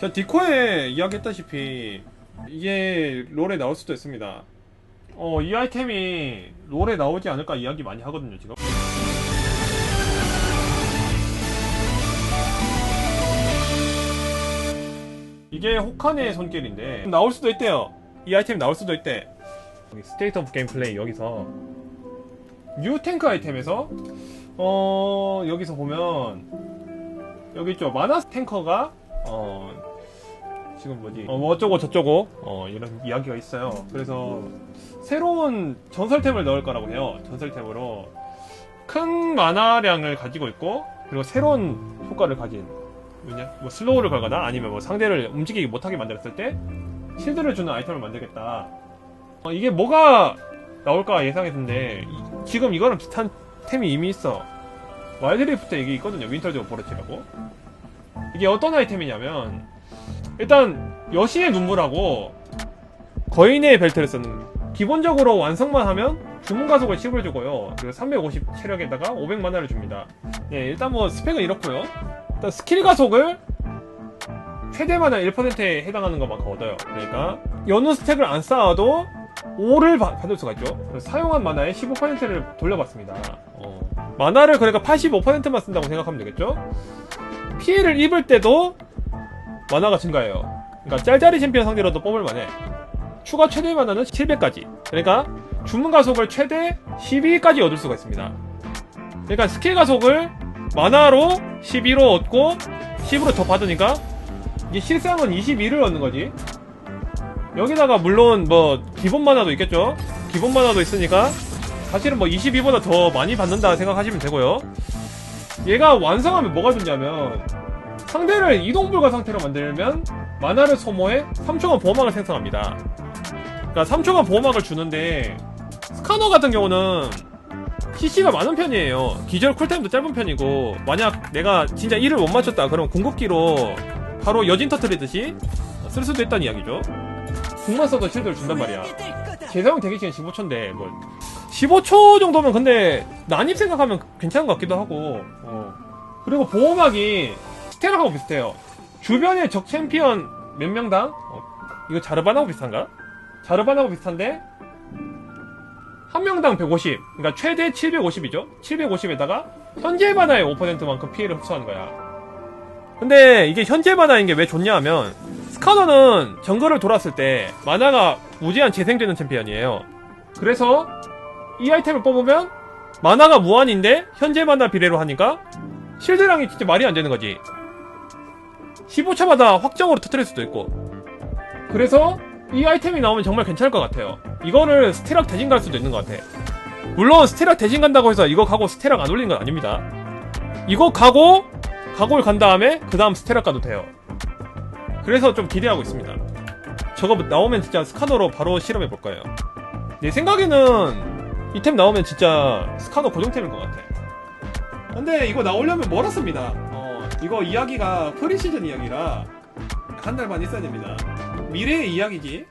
자, 디코에 이야기했다시피 이게 롤에 나올 수도 있습니다. 이 아이템이 롤에 나오지 않을까 이야기 많이 하거든요, 지금. 이게 호칸의 손길인데 나올 수도 있대요. 이 아이템이 나올 수도 있대. 스테이트 오브 게임 플레이 여기서 뉴 탱크 아이템에서 여기서 보면 여기 있죠. 마나 탱커가 지금 뭐지? 뭐 어쩌고 저쩌고 이런 이야기가 있어요. 그래서 새로운 전설템을 넣을 거라고 해요. 전설템으로 큰 마나량을 가지고 있고 그리고 새로운 효과를 가진 뭐 슬로우를 걸거나 아니면 뭐 상대를 움직이기 못하게 만들었을 때 실드를 주는 아이템을 만들겠다. 이게 뭐가 나올까 예상했는데 지금 이거랑 비슷한 템이 이미 있어. 와일드리프트 이게 있거든요. 윈터즈 오버워치라고. 이게 어떤 아이템이냐면 일단 여신의 눈물하고 거인의 벨트를 쓰는 기본적으로 완성만 하면 주문 가속을 10을 주고요. 그리고 350 체력에다가 500만화를 줍니다. 네, 일단 뭐 스펙은 이렇고요. 일단 스킬 가속을 최대 만화 1%에 해당하는 것만큼 얻어요. 그러니까 여느 스택을 안 쌓아도 5를 받을 수가 있죠. 사용한 만화의 15%를 돌려받습니다. 만화를 그러니까 85%만 쓴다고 생각하면 되겠죠. 피해를 입을 때도 만화가 증가해요. 그러니까 짤짤이 챔피언 상대로도 뽑을 만해. 추가 최대 만화는 700까지. 그러니까 주문 가속을 최대 12까지 얻을 수가 있습니다. 그러니까 스킬 가속을 만화로 12로 얻고 10으로 더 받으니까 이게 실상은 22를 얻는 거지. 여기다가 물론 뭐 기본 만화도 있겠죠. 기본 만화도 있으니까 사실은 뭐 22보다 더 많이 받는다 생각하시면 되고요. 얘가 완성하면 뭐가 좋냐면 상대를 이동불가 상태로 만들면 만화를 소모해 3초간 보호막을 생성합니다. 그러니까 3초간 보호막을 주는데 스카너 같은 경우는 CC가 많은 편이에요. 기절 쿨타임도 짧은 편이고 만약 내가 진짜 1을 못 맞췄다 그럼 궁극기로 바로 여진 터트리듯이 쓸 수도 있다는 이야기죠. 궁만 써도 실드를 준단 말이야. 재사용 대기시간 15초인데 뭐 15초 정도면 근데 난입 생각하면 괜찮은 것 같기도 하고 그리고 보호막이 스테락하고 비슷해요. 주변에 적 챔피언 몇 명당 이거 자르반하고 비슷한가? 자르반하고 비슷한데 한 명당 150 그러니까 최대 750이죠. 750에다가 현재 만화의 5%만큼 피해를 흡수하는 거야. 근데 이게 현재 만화인 게 왜 좋냐 하면 스카너는 정글을 돌았을 때 만화가 무제한 재생되는 챔피언이에요. 그래서 이 아이템을 뽑으면 만화가 무한인데 현재 만화 비례로 하니까 실드량이 진짜 말이 안 되는 거지. 15초마다 확정으로 터뜨릴 수도 있고. 그래서 이 아이템이 나오면 정말 괜찮을 것 같아요. 이거를 스테락 대신 갈 수도 있는 것 같아. 물론 스테락 대신 간다고 해서 이거 가고 스테락 안 올리는 건 아닙니다. 이거 가고 가골 간 다음에 그 다음 스테락 가도 돼요. 그래서 좀 기대하고 있습니다. 저거 나오면 진짜 스카너로 바로 실험해 볼 거예요. 내 생각에는 이 템 나오면 진짜 스카너 고정템일 것 같아. 근데 이거 나오려면 멀었습니다. 이거 이야기가 프리시즌 이야기라 한 달 반 있어야 됩니다. 미래의 이야기지.